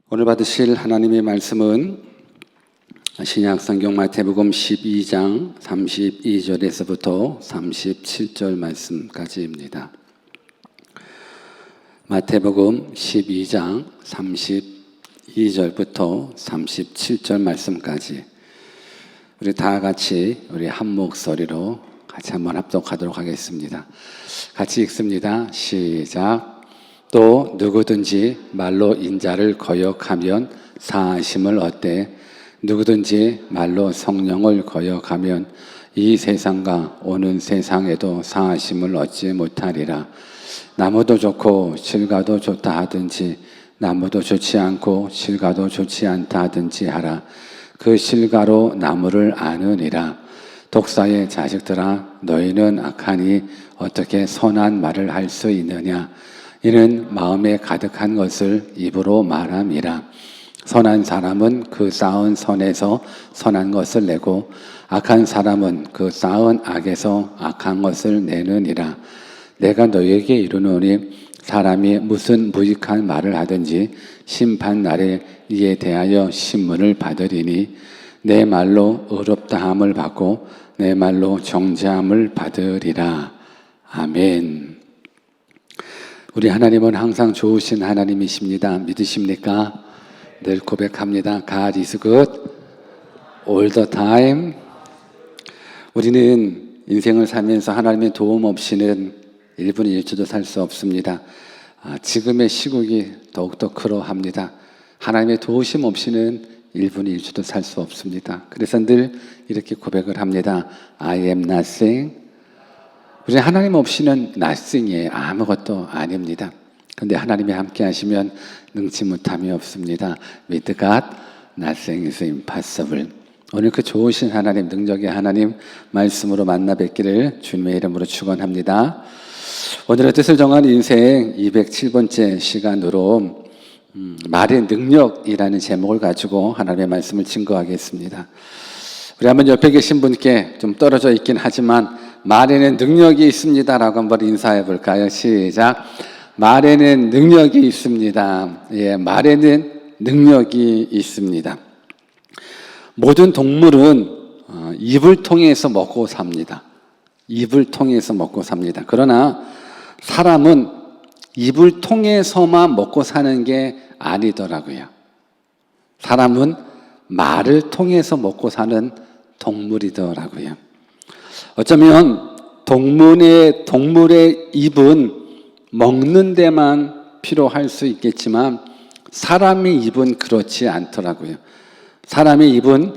오늘 받으실 하나님의 말씀은 신약성경 마태복음 12장 32절에서부터 37절 말씀까지입니다. 마태복음 12장 32절부터 37절 말씀까지 우리 다 같이 우리 한 목소리로 같이 한번 합독하도록 하겠습니다. 같이 읽습니다. 시작. 또 누구든지 말로 인자를 거역하면 사하심을 얻되 누구든지 말로 성령을 거역하면 이 세상과 오는 세상에도 사하심을 얻지 못하리라. 나무도 좋고 실과도 좋다 하든지 나무도 좋지 않고 실과도 좋지 않다 하든지 하라. 그 실과로 나무를 아느니라. 독사의 자식들아, 너희는 악하니 어떻게 선한 말을 할 수 있느냐. 이는 마음에 가득한 것을 입으로 말함이라. 선한 사람은 그 쌓은 선에서 선한 것을 내고 악한 사람은 그 쌓은 악에서 악한 것을 내느니라. 내가 너희에게 이르노니 사람이 무슨 무익한 말을 하든지 심판 날에 이에 대하여 신문을 받으리니 내 말로 의롭다함을 받고 내 말로 정죄함을 받으리라. 아멘. 우리 하나님은 항상 좋으신 하나님이십니다. 믿으십니까? 늘 고백합니다. God is good all the time. 우리는 인생을 살면서 하나님의 도움 없이는 1분 1초도 살 수 없습니다. 지금의 시국이 더욱더 그러합니다. 하나님의 도우심 없이는 1분 1초도 살 수 없습니다. 그래서 늘 이렇게 고백을 합니다. I am nothing. 우리 하나님 없이는 nothing이에요. 아무것도 아닙니다. 그런데 하나님이 함께 하시면 능치 못함이 없습니다. With God, nothing is impossible. 오늘 그 좋으신 하나님, 능력의 하나님 말씀으로 만나 뵙기를 주님의 이름으로 축원합니다. 오늘의 뜻을 정한 인생 207번째 시간으로 말의 능력이라는 제목을 가지고 하나님의 말씀을 증거하겠습니다. 우리 한번 옆에 계신 분께 좀 떨어져 있긴 하지만 말에는 능력이 있습니다라고 한번 인사해 볼까요? 시작. 말에는 능력이 있습니다. 예, 말에는 능력이 있습니다. 모든 동물은 입을 통해서 먹고 삽니다. 입을 통해서 먹고 삽니다. 그러나 사람은 입을 통해서만 먹고 사는 게 아니더라고요. 사람은 말을 통해서 먹고 사는 동물이더라고요. 어쩌면 동물의 입은 먹는 데만 필요할 수 있겠지만 사람의 입은 그렇지 않더라고요. 사람의 입은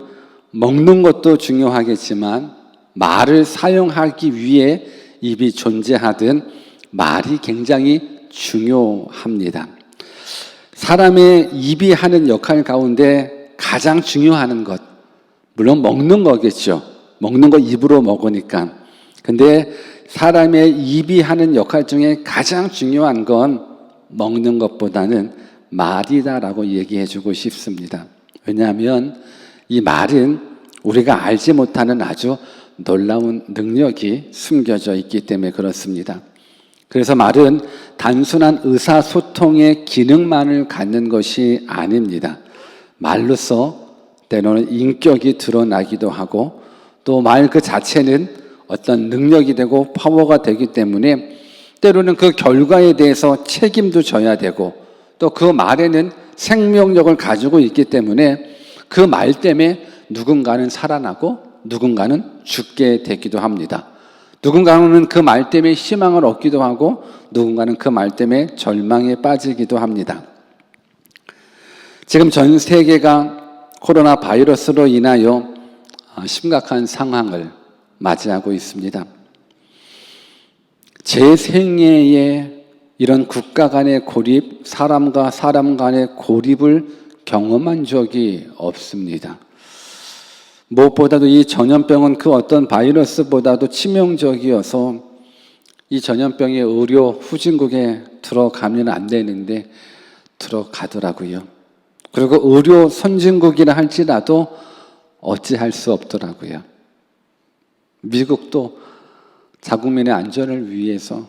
먹는 것도 중요하겠지만 말을 사용하기 위해 입이 존재하든 말이 굉장히 중요합니다. 사람의 입이 하는 역할 가운데 가장 중요한 것, 물론 먹는 거겠죠. 먹는 거 입으로 먹으니까. 근데 사람의 입이 하는 역할 중에 가장 중요한 건 먹는 것보다는 말이다라고 얘기해 주고 싶습니다. 왜냐하면 이 말은 우리가 알지 못하는 아주 놀라운 능력이 숨겨져 있기 때문에 그렇습니다. 그래서 말은 단순한 의사소통의 기능만을 갖는 것이 아닙니다. 말로써 때로는 인격이 드러나기도 하고 또 말 그 자체는 어떤 능력이 되고 파워가 되기 때문에 때로는 그 결과에 대해서 책임도 져야 되고 또 그 말에는 생명력을 가지고 있기 때문에 그 말 때문에 누군가는 살아나고 누군가는 죽게 되기도 합니다. 누군가는 그 말 때문에 희망을 얻기도 하고 누군가는 그 말 때문에 절망에 빠지기도 합니다. 지금 전 세계가 코로나 바이러스로 인하여 심각한 상황을 맞이하고 있습니다. 제 생애에 이런 국가 간의 고립, 사람과 사람 간의 고립을 경험한 적이 없습니다. 무엇보다도 이 전염병은 그 어떤 바이러스보다도 치명적이어서 이 전염병이 의료 후진국에 들어가면 안 되는데 들어가더라고요. 그리고 의료 선진국이라 할지라도 어찌할 수 없더라고요. 미국도 자국민의 안전을 위해서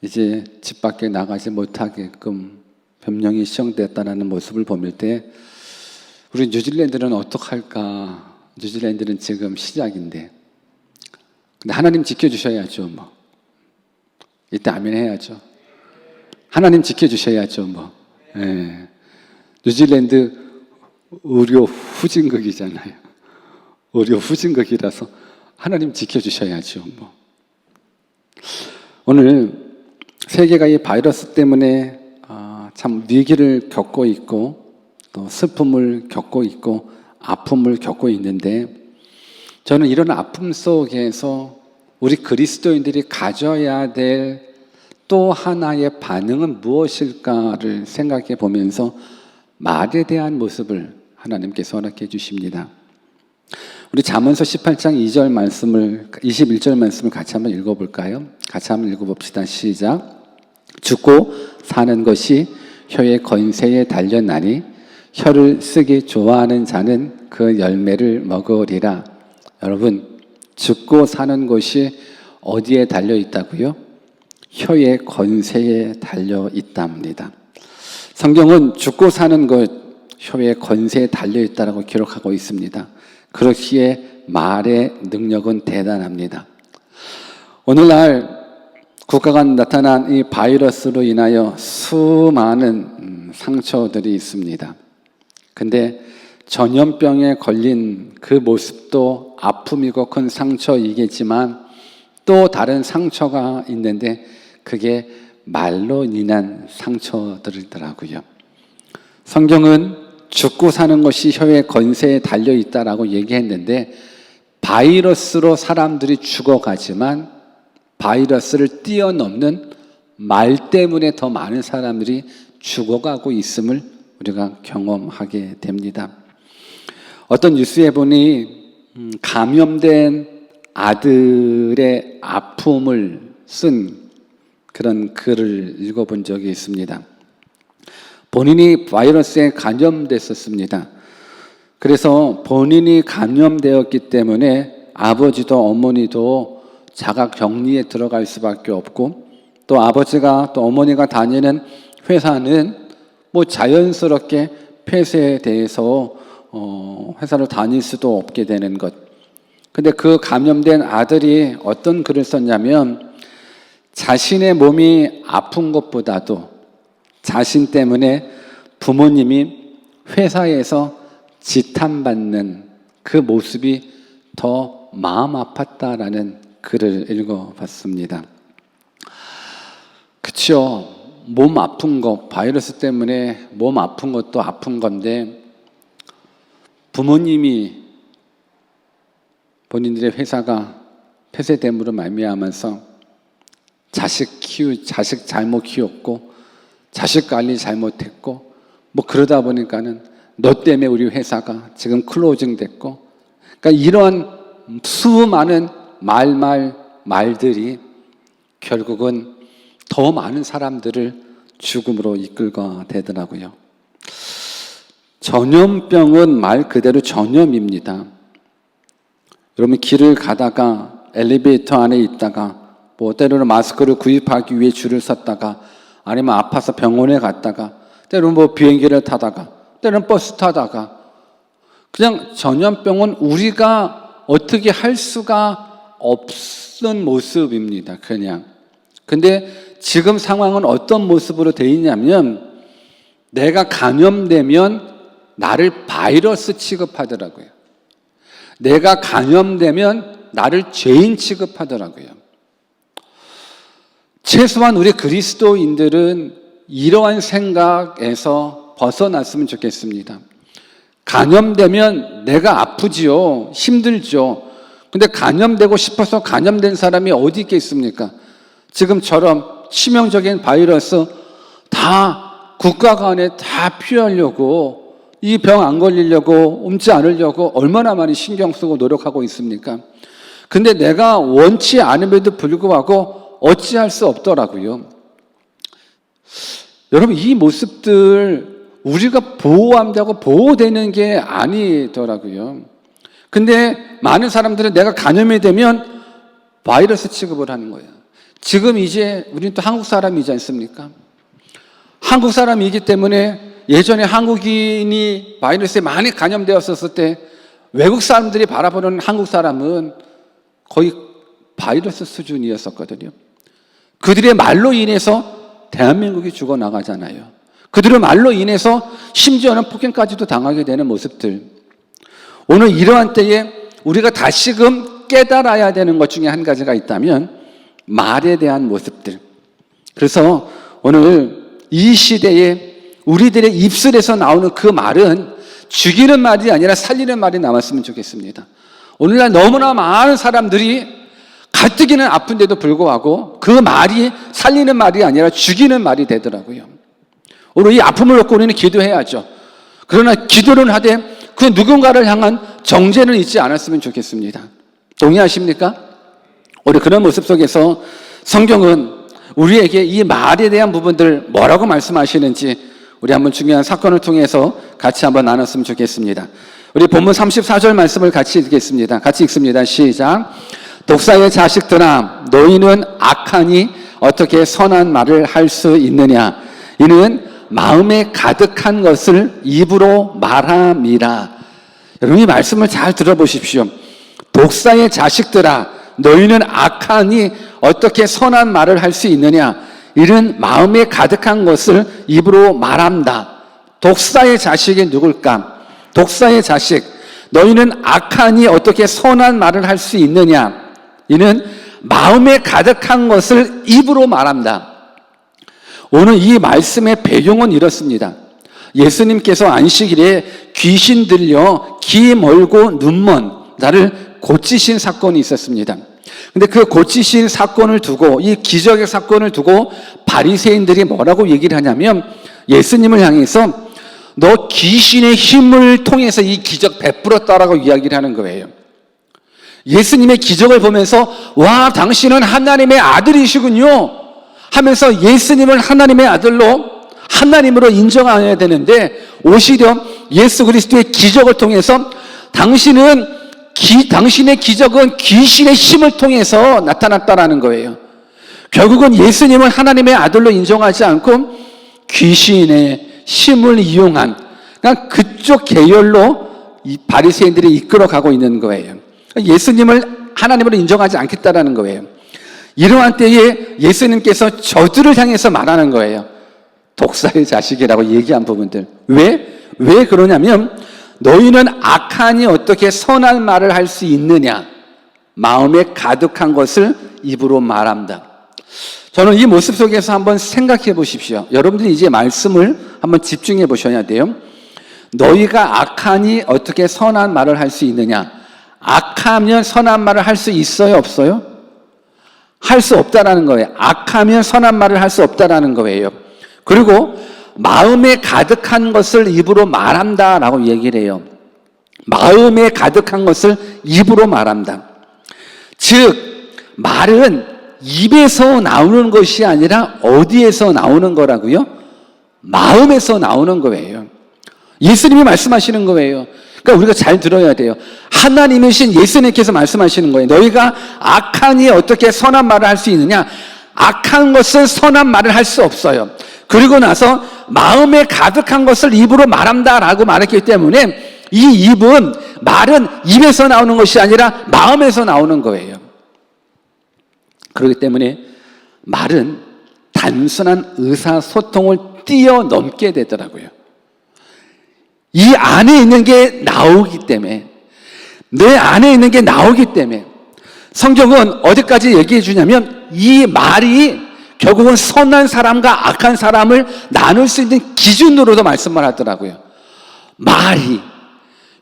이제 집 밖에 나가지 못하게끔 변명이 시정됐다는 모습을 보일 때 우리 뉴질랜드는 어떡할까? 뉴질랜드는 지금 시작인데. 근데 하나님 지켜주셔야죠, 뭐. 이때 아멘 해야죠. 하나님 지켜주셔야죠, 뭐. 예. 뉴질랜드 의료 후진국이잖아요. 의료 후진국이라서 하나님 지켜주셔야죠, 뭐. 오늘 세계가 이 바이러스 때문에 참 위기를 겪고 있고 또 슬픔을 겪고 있고 아픔을 겪고 있는데 저는 이런 아픔 속에서 우리 그리스도인들이 가져야 될 또 하나의 반응은 무엇일까를 생각해 보면서 말에 대한 모습을 하나님께서 허락해 주십니다. 우리 잠언서 18장 2절 말씀을 21절 말씀을 같이 한번 읽어볼까요? 같이 한번 읽어봅시다. 시작. 죽고 사는 것이 혀의 건세에 달렸나니 혀를 쓰기 좋아하는 자는 그 열매를 먹으리라. 여러분, 죽고 사는 것이 어디에 달려 있다고요? 혀의 건세에 달려 있답니다. 성경은 죽고 사는 것, 혀의 건세에 달려 있다라고 기록하고 있습니다. 그렇기에 말의 능력은 대단합니다. 오늘날 국가가 나타난 이 바이러스로 인하여 수많은 상처들이 있습니다. 근데 전염병에 걸린 그 모습도 아픔이고 큰 상처이겠지만 또 다른 상처가 있는데 그게 말로 인한 상처들이더라고요. 성경은 죽고 사는 것이 혀의 건세에 달려 있다라고 얘기했는데 바이러스로 사람들이 죽어가지만 바이러스를 뛰어넘는 말 때문에 더 많은 사람들이 죽어가고 있음을 우리가 경험하게 됩니다. 어떤 뉴스에 보니 감염된 아들의 아픔을 쓴 그런 글을 읽어본 적이 있습니다. 본인이 바이러스에 감염됐었습니다. 그래서 본인이 감염되었기 때문에 아버지도 어머니도 자가격리에 들어갈 수밖에 없고 또 아버지가 또 어머니가 다니는 회사는 뭐 자연스럽게 폐쇄에 대해서 회사를 다닐 수도 없게 되는 것. 근데 그 감염된 아들이 어떤 글을 썼냐면 자신의 몸이 아픈 것보다도 자신 때문에 부모님이 회사에서 지탄받는 그 모습이 더 마음 아팠다라는 글을 읽어봤습니다. 그렇죠. 몸 아픈 거, 바이러스 때문에 몸 아픈 것도 아픈 건데 부모님이 본인들의 회사가 폐쇄됨으로 말미암아서 자식 잘못 키웠고 자식 관리 잘못했고 뭐 그러다 보니까는 너 때문에 우리 회사가 지금 클로징 됐고 그러니까 이런 수많은 말들이 결국은 더 많은 사람들을 죽음으로 이끌게 되더라고요. 전염병은 말 그대로 전염입니다. 여러분 길을 가다가 엘리베이터 안에 있다가 뭐 때로는 마스크를 구입하기 위해 줄을 섰다가 아니면 아파서 병원에 갔다가 때로는 뭐 비행기를 타다가 때로는 버스 타다가 그냥 전염병은 우리가 어떻게 할 수가 없는 모습입니다. 그냥. 근데 지금 상황은 어떤 모습으로 되어 있냐면 내가 감염되면 나를 바이러스 취급하더라고요. 내가 감염되면 나를 죄인 취급하더라고요. 최소한 우리 그리스도인들은 이러한 생각에서 벗어났으면 좋겠습니다. 감염되면 내가 아프지요. 힘들죠. 근데 감염되고 싶어서 감염된 사람이 어디 있겠습니까? 지금처럼 치명적인 바이러스 다 국가 간에 다 피하려고 이 병 안 걸리려고 옮지 않으려고 얼마나 많이 신경 쓰고 노력하고 있습니까? 근데 내가 원치 않음에도 불구하고 어찌할 수 없더라고요. 여러분 이 모습들 우리가 보호한다고 보호되는 게 아니더라고요. 근데 많은 사람들은 내가 감염이 되면 바이러스 취급을 하는 거예요. 지금 이제 우리는 또 한국 사람이지 않습니까? 한국 사람이기 때문에 예전에 한국인이 바이러스에 많이 감염되었을 때 외국 사람들이 바라보는 한국 사람은 거의 바이러스 수준이었었거든요. 그들의 말로 인해서 대한민국이 죽어나가잖아요. 그들의 말로 인해서 심지어는 폭행까지도 당하게 되는 모습들. 오늘 이러한 때에 우리가 다시금 깨달아야 되는 것 중에 한 가지가 있다면 말에 대한 모습들. 그래서 오늘 이 시대에 우리들의 입술에서 나오는 그 말은 죽이는 말이 아니라 살리는 말이 나왔으면 좋겠습니다. 오늘날 너무나 많은 사람들이 가뜩이는 아픈데도 불구하고 그 말이 살리는 말이 아니라 죽이는 말이 되더라고요. 오늘 이 아픔을 놓고 우리는 기도해야죠. 그러나 기도는 하되 그 누군가를 향한 정죄는 있지 않았으면 좋겠습니다. 동의하십니까? 우리 그런 모습 속에서 성경은 우리에게 이 말에 대한 부분들 뭐라고 말씀하시는지 우리 한번 중요한 사건을 통해서 같이 한번 나눴으면 좋겠습니다. 우리 본문 34절 말씀을 같이 읽겠습니다. 같이 읽습니다. 시작. 독사의 자식들아, 너희는 악하니 어떻게 선한 말을 할 수 있느냐? 이는 마음에 가득한 것을 입으로 말함이라. 여러분 이 말씀을 잘 들어보십시오. 독사의 자식들아, 너희는 악하니 어떻게 선한 말을 할 수 있느냐? 이는 마음에 가득한 것을 입으로 말한다. 독사의 자식이 누굴까? 독사의 자식, 너희는 악하니 어떻게 선한 말을 할 수 있느냐? 이는 마음에 가득한 것을 입으로 말한다. 오늘 이 말씀의 배경은 이렇습니다. 예수님께서 안식일에 귀신 들려 귀 멀고 눈 먼 자를 고치신 사건이 있었습니다. 근데 그 고치신 사건을 두고, 이 기적의 사건을 두고 바리새인들이 뭐라고 얘기를 하냐면 예수님을 향해서 너 귀신의 힘을 통해서 이 기적 베풀었다라고 이야기를 하는 거예요. 예수님의 기적을 보면서 와, 당신은 하나님의 아들이시군요 하면서 예수님을 하나님의 아들로, 하나님으로 인정해야 되는데 오히려 예수 그리스도의 기적을 통해서 당신의 기적은 귀신의 힘을 통해서 나타났다라는 거예요. 결국은 예수님을 하나님의 아들로 인정하지 않고 귀신의 힘을 이용한, 그러니까 그쪽 계열로 이 바리새인들이 이끌어가고 있는 거예요. 예수님을 하나님으로 인정하지 않겠다라는 거예요. 이러한 때에 예수님께서 저들을 향해서 말하는 거예요. 독사의 자식이라고 얘기한 부분들. 왜 그러냐면 너희는 악하니 어떻게 선한 말을 할 수 있느냐? 마음에 가득한 것을 입으로 말한다. 저는 이 모습 속에서 한번 생각해 보십시오. 여러분들이 이제 말씀을 한번 집중해 보셔야 돼요. 너희가 악하니 어떻게 선한 말을 할 수 있느냐? 악하면 선한 말을 할 수 있어요? 없어요? 할 수 없다라는 거예요. 악하면 선한 말을 할 수 없다라는 거예요. 그리고 마음에 가득한 것을 입으로 말한다라고 얘기를 해요. 마음에 가득한 것을 입으로 말한다. 즉 말은 입에서 나오는 것이 아니라 어디에서 나오는 거라고요? 마음에서 나오는 거예요. 예수님이 말씀하시는 거예요. 그러니까 우리가 잘 들어야 돼요. 하나님이신 예수님께서 말씀하시는 거예요. 너희가 악하니 어떻게 선한 말을 할 수 있느냐? 악한 것은 선한 말을 할 수 없어요. 그리고 나서 마음에 가득한 것을 입으로 말한다라고 말했기 때문에 이 말은 입에서 나오는 것이 아니라 마음에서 나오는 거예요. 그렇기 때문에 말은 단순한 의사소통을 뛰어넘게 되더라고요. 이 안에 있는 게 나오기 때문에, 내 안에 있는 게 나오기 때문에 성경은 어디까지 얘기해 주냐면 이 말이 결국은 선한 사람과 악한 사람을 나눌 수 있는 기준으로도 말씀을 하더라고요.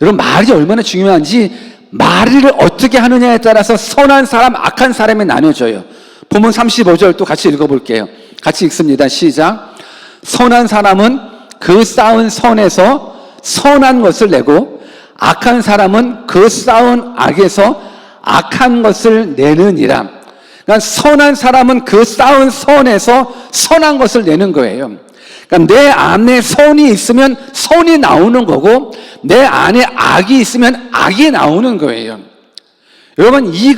여러분 말이 얼마나 중요한지, 말을 어떻게 하느냐에 따라서 선한 사람, 악한 사람이 나눠져요. 본문 35절 또 같이 읽어볼게요. 같이 읽습니다. 시작. 선한 사람은 그 쌓은 선에서 선한 것을 내고 악한 사람은 그 쌓은 악에서 악한 것을 내느니라. 그러니까 선한 사람은 그 쌓은 선에서 선한 것을 내는 거예요. 그러니까 내 안에 선이 있으면 선이 나오는 거고 내 안에 악이 있으면 악이 나오는 거예요. 여러분 이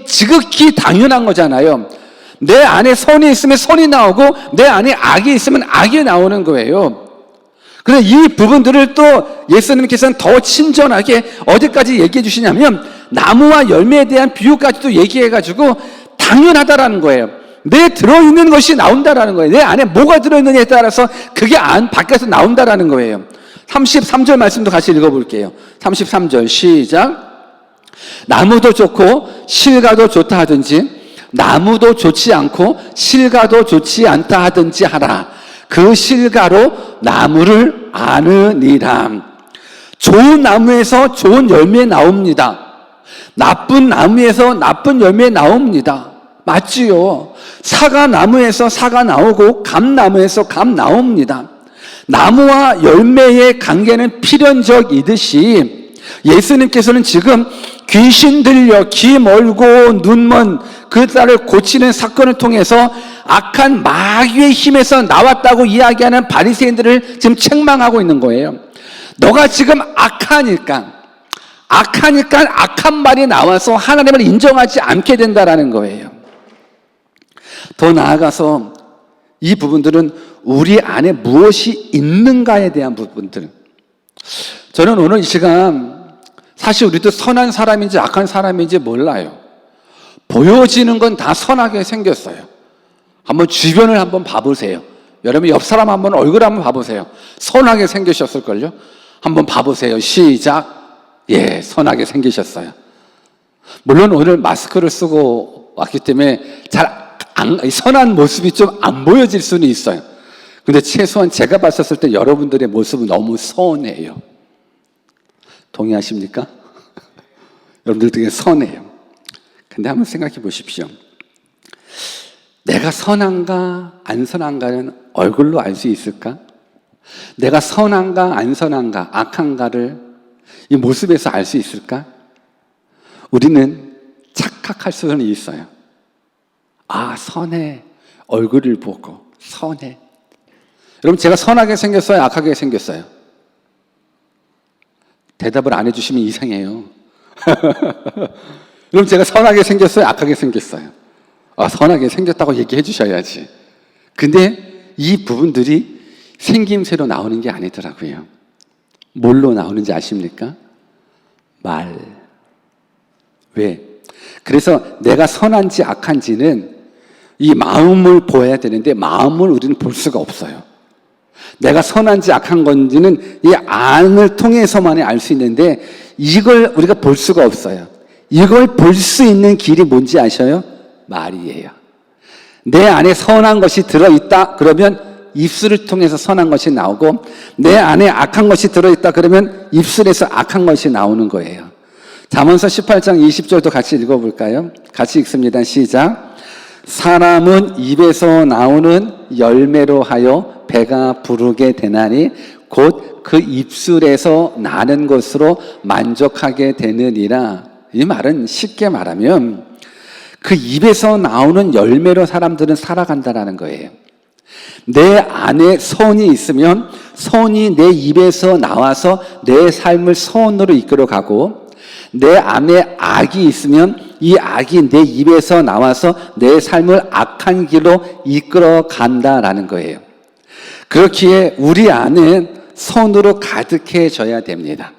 지극히 당연한 거잖아요. 내 안에 선이 있으면 선이 나오고 내 안에 악이 있으면 악이 나오는 거예요. 그래서 이 부분들을 또 예수님께서는 더 친절하게 어디까지 얘기해 주시냐면 나무와 열매에 대한 비유까지도 얘기해가지고 당연하다라는 거예요. 내 들어있는 것이 나온다라는 거예요. 내 안에 뭐가 들어있느냐에 따라서 그게 밖에서 나온다라는 거예요. 33절 말씀도 같이 읽어볼게요. 33절 시작. 나무도 좋고 실과도 좋다 하든지 나무도 좋지 않고 실과도 좋지 않다 하든지 하라. 그 실과로 나무를 아느니라. 좋은 나무에서 좋은 열매 나옵니다. 나쁜 나무에서 나쁜 열매 나옵니다. 맞지요? 사과나무에서 사과 나오고 감나무에서 감 나옵니다. 나무와 열매의 관계는 필연적이듯이 예수님께서는 지금 귀신 들려 귀 멀고 눈 먼 그 딸을 고치는 사건을 통해서 악한 마귀의 힘에서 나왔다고 이야기하는 바리새인들을 지금 책망하고 있는 거예요. 너가 지금 악하니까 악한 말이 나와서 하나님을 인정하지 않게 된다라는 거예요. 더 나아가서 이 부분들은 우리 안에 무엇이 있는가에 대한 부분들. 저는 오늘 이 시간 사실 우리도 선한 사람인지 악한 사람인지 몰라요. 보여지는 건 다 선하게 생겼어요. 한번 주변을 한번 봐보세요. 여러분 옆 사람 한번 얼굴 한번 봐보세요. 선하게 생기셨을걸요? 한번 봐보세요. 시작. 예, 선하게 생기셨어요. 물론 오늘 마스크를 쓰고 왔기 때문에 선한 모습이 좀 안 보여질 수는 있어요. 근데 최소한 제가 봤었을 때 여러분들의 모습은 너무 선해요. 동의하십니까? 여러분들 되게 선해요. 근데 한번 생각해 보십시오. 내가 선한가 안 선한가는 얼굴로 알 수 있을까? 내가 선한가 안 선한가 악한가를 이 모습에서 알 수 있을까? 우리는 착각할 수는 있어요. 아, 선해. 얼굴을 보고 선해. 여러분 제가 선하게 생겼어요? 악하게 생겼어요? 대답을 안 해주시면 이상해요. 그럼 제가 선하게 생겼어요? 악하게 생겼어요? 아, 선하게 생겼다고 얘기해 주셔야지. 근데 이 부분들이 생김새로 나오는 게 아니더라고요. 뭘로 나오는지 아십니까? 말. 왜? 그래서 내가 선한지 악한지는 이 마음을 보아야 되는데 마음을 우리는 볼 수가 없어요. 내가 선한지 악한 건지는 이 안을 통해서만이 알 수 있는데 이걸 우리가 볼 수가 없어요. 이걸 볼 수 있는 길이 뭔지 아셔요? 말이에요. 내 안에 선한 것이 들어있다 그러면 입술을 통해서 선한 것이 나오고 내 안에 악한 것이 들어있다 그러면 입술에서 악한 것이 나오는 거예요. 잠언서 18장 20절도 같이 읽어볼까요? 같이 읽습니다. 시작. 사람은 입에서 나오는 열매로 하여 배가 부르게 되나니 곧 그 입술에서 나는 것으로 만족하게 되느니라. 이 말은 쉽게 말하면 그 입에서 나오는 열매로 사람들은 살아간다라는 거예요. 내 안에 선이 있으면 선이 내 입에서 나와서 내 삶을 선으로 이끌어가고 내 안에 악이 있으면 이 악이 내 입에서 나와서 내 삶을 악한 길로 이끌어간다라는 거예요. 그렇기에 우리 안은 선으로 가득해져야 됩니다.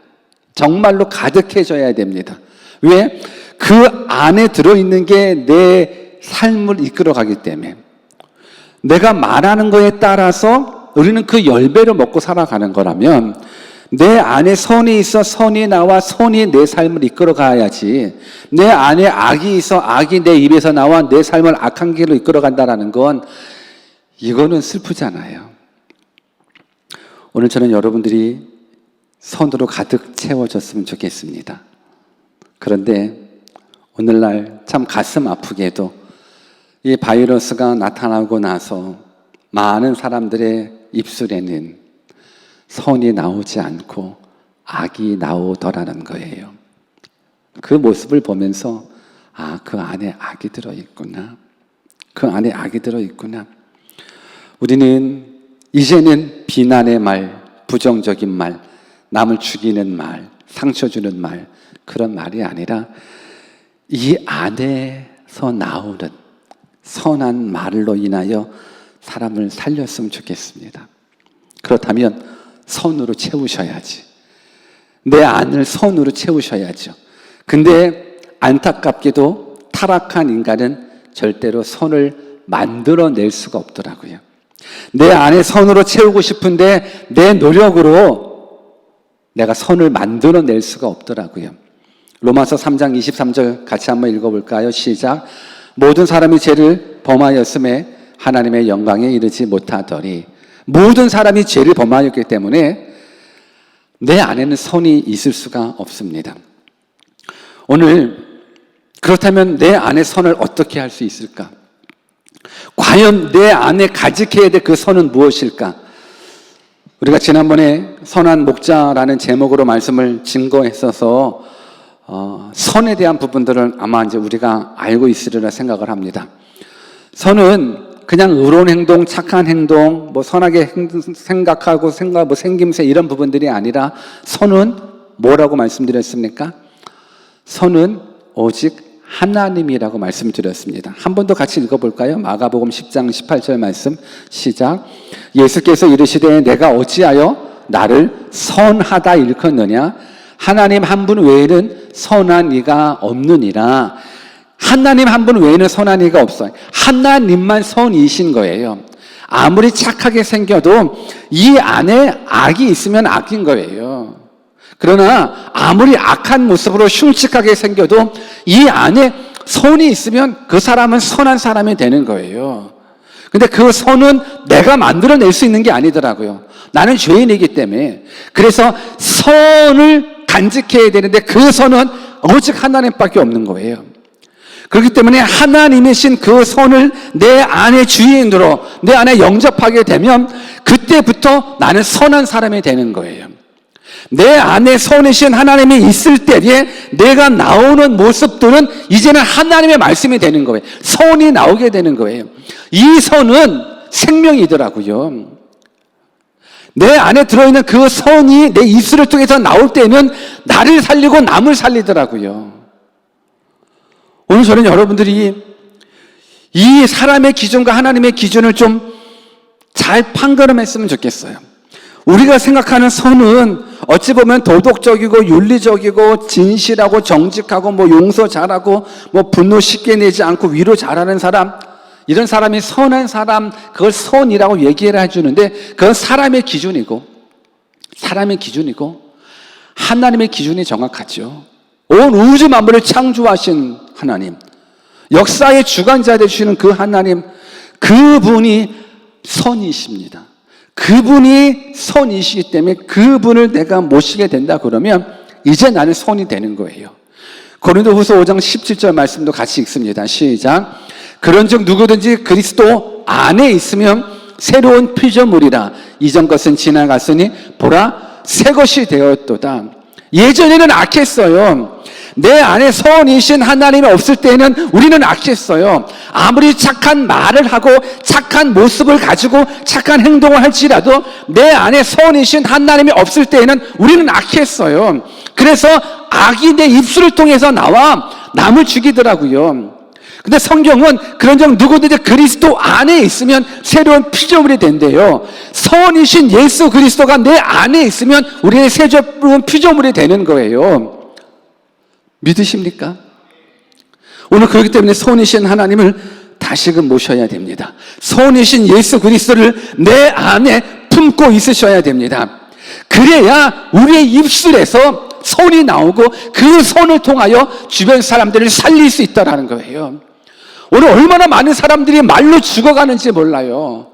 정말로 가득해져야 됩니다. 왜? 그 안에 들어있는 게 내 삶을 이끌어가기 때문에 내가 말하는 거에 따라서 우리는 그 열매를 먹고 살아가는 거라면 내 안에 선이 있어 선이 나와 선이 내 삶을 이끌어가야지 내 안에 악이 있어 악이 내 입에서 나와 내 삶을 악한 길로 이끌어간다는 건 이거는 슬프잖아요. 오늘 저는 여러분들이 선으로 가득 채워졌으면 좋겠습니다. 그런데 오늘날 참 가슴 아프게도 이 바이러스가 나타나고 나서 많은 사람들의 입술에는 선이 나오지 않고 악이 나오더라는 거예요. 그 모습을 보면서 아, 그 안에 악이 들어있구나. 그 안에 악이 들어있구나. 우리는 이제는 비난의 말, 부정적인 말, 남을 죽이는 말, 상처 주는 말 그런 말이 아니라 이 안에서 나오는 선한 말로 인하여 사람을 살렸으면 좋겠습니다. 그렇다면 선으로 채우셔야지. 내 안을 선으로 채우셔야죠. 근데 안타깝게도 타락한 인간은 절대로 선을 만들어낼 수가 없더라고요. 내 안에 선으로 채우고 싶은데 내 노력으로 내가 선을 만들어낼 수가 없더라고요. 로마서 3장 23절 같이 한번 읽어볼까요? 시작. 모든 사람이 죄를 범하였음에 하나님의 영광에 이르지 못하더니, 모든 사람이 죄를 범하였기 때문에 내 안에는 선이 있을 수가 없습니다. 오늘 그렇다면 내 안에 선을 어떻게 할 수 있을까? 과연 내 안에 가직해야 될 그 선은 무엇일까? 우리가 지난번에 선한 목자라는 제목으로 말씀을 증거했어서 선에 대한 부분들은 아마 이제 우리가 알고 있으리라 생각을 합니다. 선은 그냥 의로운 행동, 착한 행동, 선하게 생각하고 생김새 이런 부분들이 아니라 선은 뭐라고 말씀드렸습니까? 선은 오직 하나님이라고 말씀드렸습니다. 한 번 더 같이 읽어볼까요? 마가복음 10장 18절 말씀 시작. 예수께서 이르시되 내가 어찌하여 나를 선하다 일컫느냐? 하나님 한 분 외에는 선한 이가 없느니라. 하나님 한 분 외에는 선한 이가 없어요. 하나님만 선이신 거예요. 아무리 착하게 생겨도 이 안에 악이 있으면 악인 거예요. 그러나 아무리 악한 모습으로 흉측하게 생겨도 이 안에 선이 있으면 그 사람은 선한 사람이 되는 거예요. 근데 그 선은 내가 만들어낼 수 있는 게 아니더라고요. 나는 죄인이기 때문에. 그래서 선을 간직해야 되는데 그 선은 오직 하나님밖에 없는 거예요. 그렇기 때문에 하나님이신 그 선을 내 안의 주인으로 내 안에 영접하게 되면 그때부터 나는 선한 사람이 되는 거예요. 내 안에 선이신 하나님이 있을 때에 내가 나오는 모습들은 이제는 하나님의 말씀이 되는 거예요. 선이 나오게 되는 거예요. 이 선은 생명이더라고요. 내 안에 들어있는 그 선이 내 입술을 통해서 나올 때는 나를 살리고 남을 살리더라고요. 오늘 저는 여러분들이 이 사람의 기준과 하나님의 기준을 좀 잘 판가름했으면 좋겠어요. 우리가 생각하는 선은 어찌 보면 도덕적이고 윤리적이고 진실하고 정직하고 용서 잘하고 분노 쉽게 내지 않고 위로 잘하는 사람, 이런 사람이 선한 사람, 그걸 선이라고 얘기를 해주는데 그건 사람의 기준이고 하나님의 기준이 정확하죠. 온 우주 만물을 창조하신 하나님, 역사의 주관자 되시는 그 하나님, 그분이 선이십니다. 그분이 선이시기 때문에 그분을 내가 모시게 된다 그러면 이제 나는 선이 되는 거예요. 고린도후서 5장 17절 말씀도 같이 읽습니다. 시작. 그런즉 누구든지 그리스도 안에 있으면 새로운 피조물이라. 이전 것은 지나갔으니 보라 새 것이 되었도다. 예전에는 악했어요. 내 안에 선이신 하나님이 없을 때는 우리는 악했어요. 아무리 착한 말을 하고 착한 모습을 가지고 착한 행동을 할지라도 내 안에 선이신 하나님이 없을 때에는 우리는 악했어요. 그래서 악이 내 입술을 통해서 나와 남을 죽이더라고요. 근데 성경은 그런즉 누구든지 그리스도 안에 있으면 새로운 피조물이 된대요. 선이신 예수 그리스도가 내 안에 있으면 우리의 새로운 피조물이 되는 거예요. 믿으십니까? 오늘 그렇기 때문에 선이신 하나님을 다시금 모셔야 됩니다. 선이신 예수 그리스도를 내 안에 품고 있으셔야 됩니다. 그래야 우리의 입술에서 선이 나오고 그 선을 통하여 주변 사람들을 살릴 수 있다는 거예요. 오늘 얼마나 많은 사람들이 말로 죽어가는지 몰라요.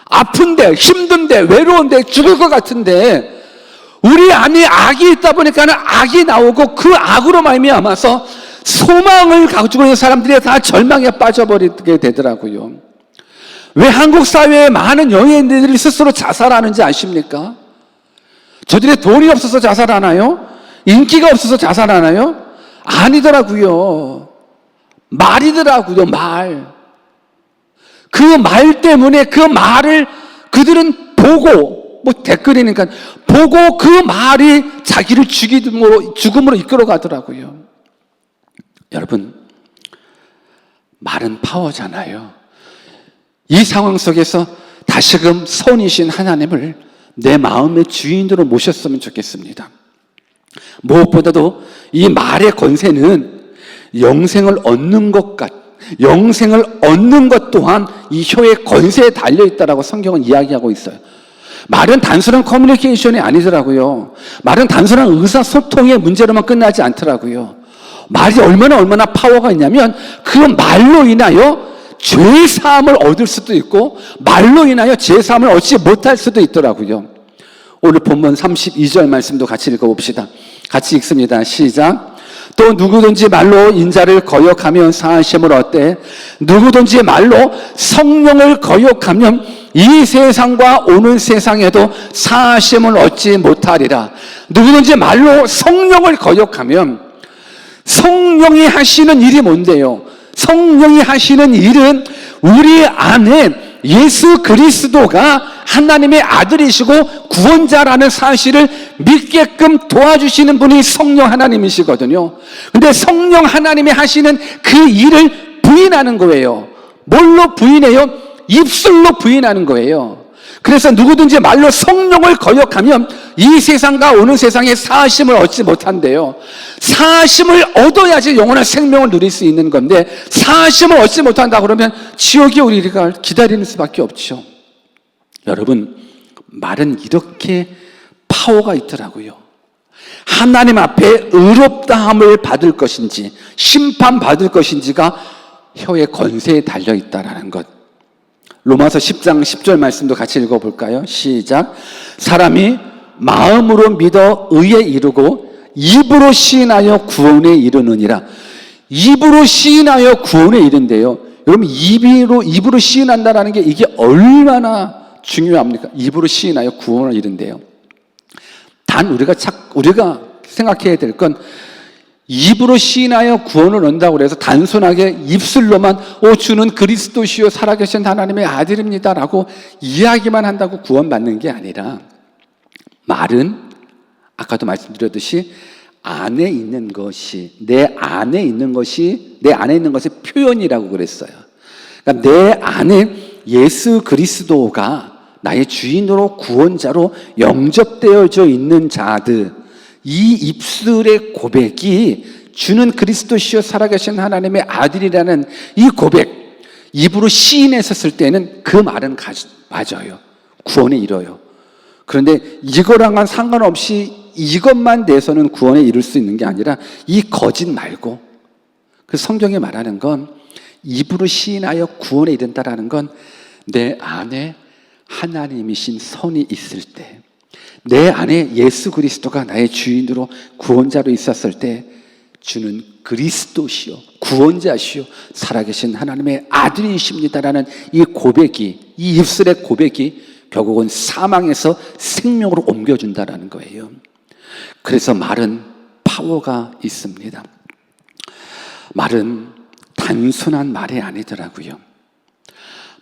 아픈데, 힘든데, 외로운데, 죽을 것 같은데 우리 안에 악이 있다 보니까는 악이 나오고 그 악으로 말미암아서 소망을 가지고 있는 사람들이 다 절망에 빠져버리게 되더라고요. 왜 한국 사회에 많은 연예인들이 스스로 자살하는지 아십니까? 저들이 돈이 없어서 자살하나요? 인기가 없어서 자살하나요? 아니더라고요. 말이더라고요, 말. 그 말 때문에 그 말을 그들은 보고 댓글이니까 보고 그 말이 자기를 죽음으로 이끌어 가더라고요. 여러분, 말은 파워잖아요. 이 상황 속에서 다시금 선이신 하나님을 내 마음의 주인으로 모셨으면 좋겠습니다. 무엇보다도 이 말의 권세는 영생을 얻는 것 또한 이 혀의 권세에 달려있다라고 성경은 이야기하고 있어요. 말은 단순한 커뮤니케이션이 아니더라고요. 말은 단순한 의사소통의 문제로만 끝나지 않더라고요. 말이 얼마나 파워가 있냐면 그 말로 인하여 죄사함을 얻을 수도 있고 말로 인하여 죄사함을 얻지 못할 수도 있더라고요. 오늘 본문 32절 말씀도 같이 읽어봅시다. 같이 읽습니다. 시작. 또 누구든지 말로 인자를 거역하면 사하심을 얻되 누구든지 말로 성령을 거역하면 이 세상과 오는 세상에도 사하심을 얻지 못하리라. 누구든지 말로 성령을 거역하면 성령이 하시는 일이 뭔데요? 성령이 하시는 일은 우리 안에 예수 그리스도가 하나님의 아들이시고 구원자라는 사실을 믿게끔 도와주시는 분이 성령 하나님이시거든요. 근데 성령 하나님이 하시는 그 일을 부인하는 거예요. 뭘로 부인해요? 입술로 부인하는 거예요. 그래서 누구든지 말로 성령을 거역하면 이 세상과 오는 세상에 사하심을 얻지 못한대요. 사하심을 얻어야지 영원한 생명을 누릴 수 있는 건데 사하심을 얻지 못한다 그러면 지옥이 우리가 기다리는 수밖에 없죠. 여러분, 말은 이렇게 파워가 있더라고요. 하나님 앞에 의롭다함을 받을 것인지 심판받을 것인지가 혀의 권세에 달려있다는 것. 로마서 10장 10절 말씀도 같이 읽어볼까요? 시작. 사람이 마음으로 믿어 의에 이르고 입으로 시인하여 구원에 이르느니라. 입으로 시인하여 구원에 이른대요. 여러분, 입으로 시인한다는 게 이게 얼마나 중요합니까? 입으로 시인하여 구원을 이룬대요. 단 우리가 생각해야 될 건 입으로 시인하여 구원을 얻는다고 해서 단순하게 입술로만 주는 그리스도시요 살아계신 하나님의 아들입니다라고 이야기만 한다고 구원받는 게 아니라 말은 아까도 말씀드렸듯이 안에 있는 것이 내 안에 있는 것의 표현이라고 그랬어요. 그러니까 내 안에 예수 그리스도가 나의 주인으로 구원자로 영접되어져 있는 자들, 이 입술의 고백이 주는 그리스도시요 살아계신 하나님의 아들이라는 이 고백, 입으로 시인했었을 때는 그 말은 맞아요. 구원에 이뤄요. 그런데 이거랑은 상관없이 이것만 내서는 구원에 이룰 수 있는 게 아니라 이 거짓 말고, 그 성경이 말하는 건 입으로 시인하여 구원에 이른다라는 건 내 안에 하나님이신 선이 있을 때, 내 안에 예수 그리스도가 나의 주인으로 구원자로 있었을 때 주는 그리스도시요 구원자시요 살아계신 하나님의 아들이십니다라는 이 고백이, 이 입술의 고백이 결국은 사망에서 생명으로 옮겨준다라는 거예요. 그래서 말은 파워가 있습니다. 말은 단순한 말이 아니더라고요.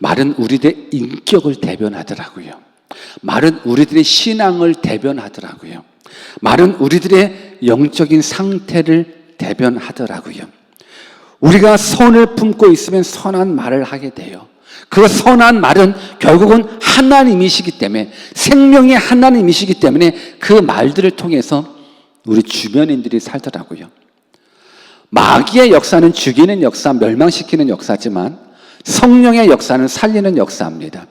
말은 우리들의 인격을 대변하더라고요. 말은 우리들의 신앙을 대변하더라고요. 말은 우리들의 영적인 상태를 대변하더라고요. 우리가 선을 품고 있으면 선한 말을 하게 돼요. 그 선한 말은 결국은 하나님이시기 때문에, 생명의 하나님이시기 때문에 그 말들을 통해서 우리 주변인들이 살더라고요. 마귀의 역사는 죽이는 역사, 멸망시키는 역사지만 성령의 역사는 살리는 역사입니다.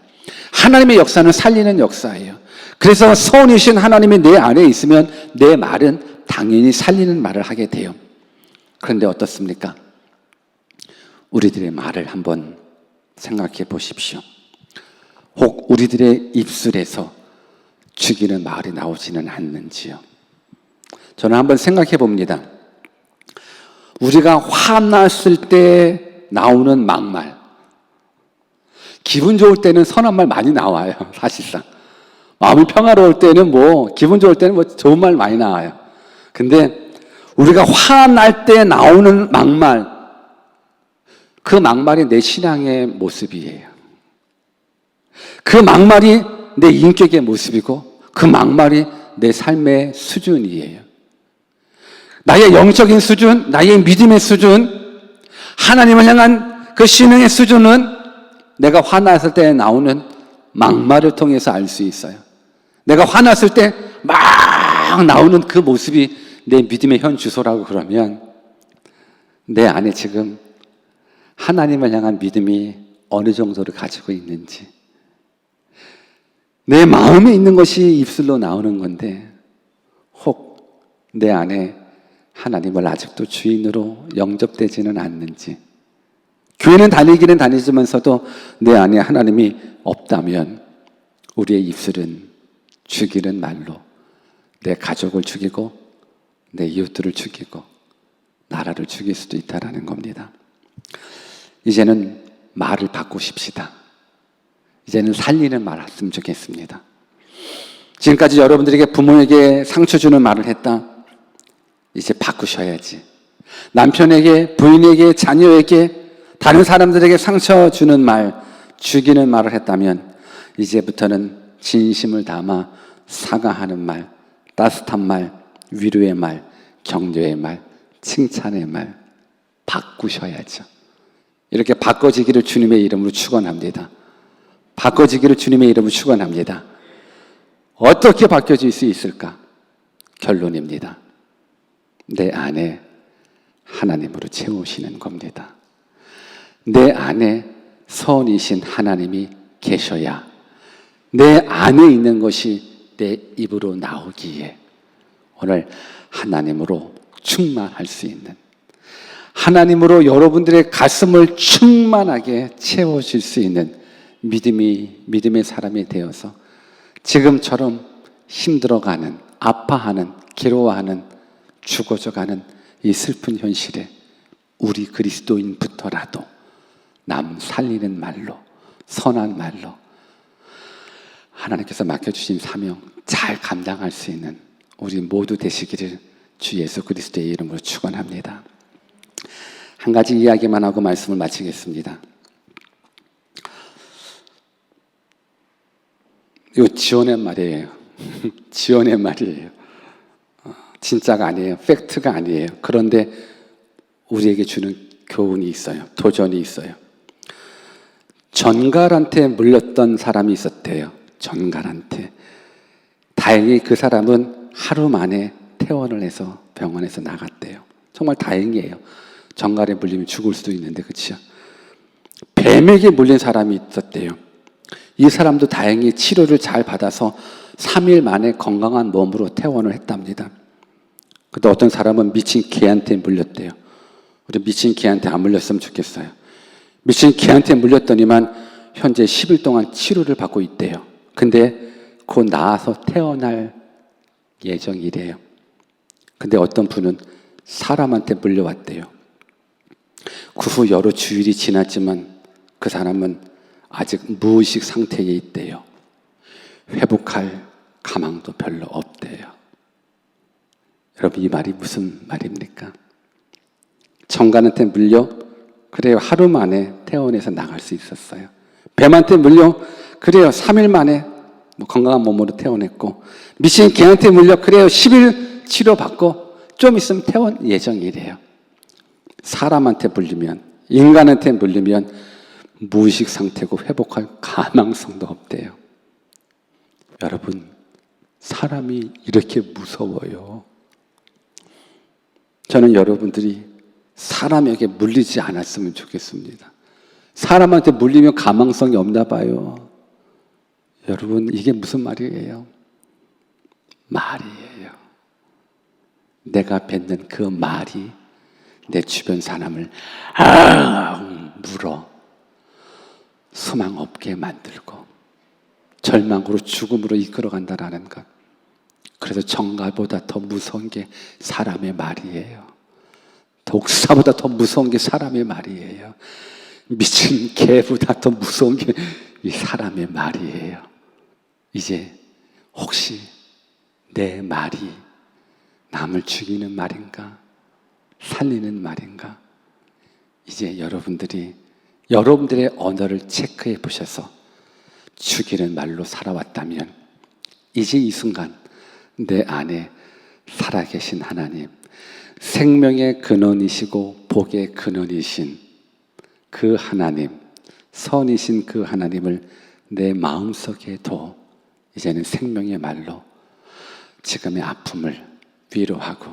하나님의 역사는 살리는 역사예요. 그래서 선이신 하나님이 내 안에 있으면 내 말은 당연히 살리는 말을 하게 돼요. 그런데 어떻습니까? 우리들의 말을 한번 생각해 보십시오. 혹 우리들의 입술에서 죽이는 말이 나오지는 않는지요? 저는 한번 생각해 봅니다. 우리가 화났을 때 나오는 막말, 기분 좋을 때는 선한 말 많이 나와요. 사실상 마음이 평화로울 때는 기분 좋을 때는 좋은 말 많이 나와요. 근데 우리가 화날 때 나오는 막말, 그 막말이 내 신앙의 모습이에요. 그 막말이 내 인격의 모습이고 그 막말이 내 삶의 수준이에요. 나의 영적인 수준, 나의 믿음의 수준, 하나님을 향한 그 신앙의 수준은 내가 화났을 때 나오는 막말을 통해서 알 수 있어요. 내가 화났을 때 막 나오는 그 모습이 내 믿음의 현 주소라고 그러면 내 안에 지금 하나님을 향한 믿음이 어느 정도를 가지고 있는지, 내 마음에 있는 것이 입술로 나오는 건데 혹 내 안에 하나님을 아직도 주인으로 영접되지는 않는지, 교회는 다니기는 다니지면서도 내 안에 하나님이 없다면 우리의 입술은 죽이는 말로 내 가족을 죽이고 내 이웃들을 죽이고 나라를 죽일 수도 있다는 겁니다. 이제는 말을 바꾸십시다. 이제는 살리는 말 했으면 좋겠습니다. 지금까지 여러분들에게 부모에게 상처 주는 말을 했다. 이제 바꾸셔야지. 남편에게, 부인에게, 자녀에게, 다른 사람들에게 상처 주는 말, 죽이는 말을 했다면 이제부터는 진심을 담아 사과하는 말, 따뜻한 말, 위로의 말, 격려의 말, 칭찬의 말 바꾸셔야죠. 이렇게 바꿔지기를 주님의 이름으로 축원합니다. 바꿔지기를 주님의 이름으로 축원합니다. 어떻게 바뀌어질 수 있을까? 결론입니다. 내 안에 하나님으로 채우시는 겁니다. 내 안에 선이신 하나님이 계셔야 내 안에 있는 것이 내 입으로 나오기에 오늘 하나님으로 충만할 수 있는, 하나님으로 여러분들의 가슴을 충만하게 채워질 수 있는 믿음의 사람이 되어서 지금처럼 힘들어가는, 아파하는, 괴로워하는, 죽어져가는 이 슬픈 현실에 우리 그리스도인부터라도 남 살리는 말로, 선한 말로 하나님께서 맡겨주신 사명 잘 감당할 수 있는 우리 모두 되시기를 주 예수 그리스도의 이름으로 축원합니다. 한 가지 이야기만 하고 말씀을 마치겠습니다. 이거 지어낸 말이에요. 지어낸 말이에요. 진짜가 아니에요. 팩트가 아니에요. 그런데 우리에게 주는 교훈이 있어요. 도전이 있어요. 전갈한테 물렸던 사람이 있었대요. 전갈한테. 다행히 그 사람은 하루 만에 퇴원을 해서 병원에서 나갔대요. 정말 다행이에요. 전갈에 물리면 죽을 수도 있는데, 그렇죠? 뱀에게 물린 사람이 있었대요. 이 사람도 다행히 치료를 잘 받아서 3일 만에 건강한 몸으로 퇴원을 했답니다. 근데 어떤 사람은 미친 개한테 물렸대요. 우리 미친 개한테 안 물렸으면 좋겠어요. 미친 개한테 물렸더니만 현재 10일 동안 치료를 받고 있대요. 근데 곧 나아서 태어날 예정이래요. 근데 어떤 분은 사람한테 물려왔대요. 그 후 여러 주일이 지났지만 그 사람은 아직 무의식 상태에 있대요. 회복할 가망도 별로 없대요. 여러분, 이 말이 무슨 말입니까? 정갈한테 물려? 그래요, 하루 만에 퇴원해서 나갈 수 있었어요. 뱀한테 물려? 그래요, 3일 만에 건강한 몸으로 퇴원했고, 미친 개한테 물려? 그래요, 10일 치료받고 좀 있으면 퇴원 예정이래요. 사람한테 물리면, 인간한테 물리면 무의식 상태고 회복할 가망성도 없대요. 여러분, 사람이 이렇게 무서워요. 저는 여러분들이 사람에게 물리지 않았으면 좋겠습니다. 사람한테 물리면 가망성이 없나 봐요. 여러분, 이게 무슨 말이에요? 말이에요. 내가 뱉는 그 말이 내 주변 사람을 물어 소망 없게 만들고 절망으로 죽음으로 이끌어간다라는 것. 그래서 정갈보다 더 무서운 게 사람의 말이에요. 독사보다 더 무서운 게 사람의 말이에요. 미친 개보다 더 무서운 게 이 사람의 말이에요. 이제 혹시 내 말이 남을 죽이는 말인가? 살리는 말인가? 이제 여러분들의 언어를 체크해 보셔서 죽이는 말로 살아왔다면 이제 이 순간 내 안에 살아계신 하나님, 생명의 근원이시고 복의 근원이신 그 하나님, 선이신 그 하나님을 내 마음속에 둬 이제는 생명의 말로 지금의 아픔을 위로하고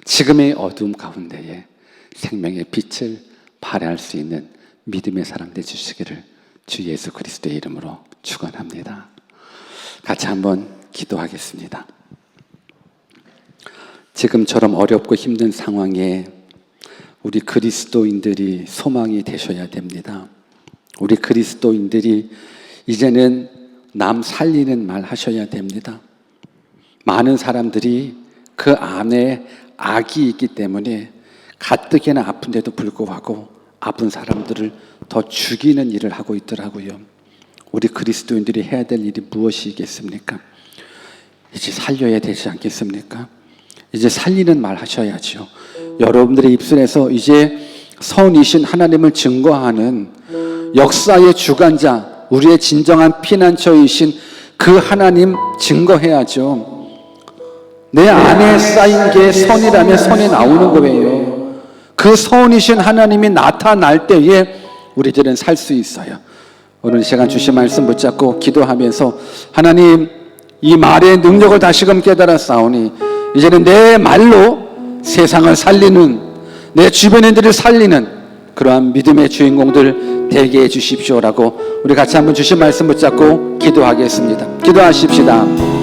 지금의 어두움 가운데에 생명의 빛을 발할 수 있는 믿음의 사람 되주시기를 주 예수 그리스도의 이름으로 축원합니다. 같이 한번 기도하겠습니다. 지금처럼 어렵고 힘든 상황에 우리 그리스도인들이 소망이 되셔야 됩니다. 우리 그리스도인들이 이제는 남 살리는 말 하셔야 됩니다. 많은 사람들이 그 안에 악이 있기 때문에 가뜩이나 아픈데도 불구하고 아픈 사람들을 더 죽이는 일을 하고 있더라고요. 우리 그리스도인들이 해야 될 일이 무엇이겠습니까? 이제 살려야 되지 않겠습니까? 이제 살리는 말 하셔야죠. 여러분들의 입술에서 이제 선이신 하나님을 증거하는 역사의 주관자, 우리의 진정한 피난처이신 그 하나님 증거해야죠. 내 안에 쌓인 게 선이라면 선이 나오는 거예요. 그 선이신 하나님이 나타날 때에 우리들은 살 수 있어요. 오늘 이 시간 주신 말씀 붙잡고 기도하면서 하나님, 이 말의 능력을 다시금 깨달았사오니 이제는 내 말로 세상을 살리는, 내 주변인들을 살리는 그러한 믿음의 주인공들 되게 해주십시오라고 우리 같이 한번 주신 말씀 붙잡고 기도하겠습니다. 기도하십시다.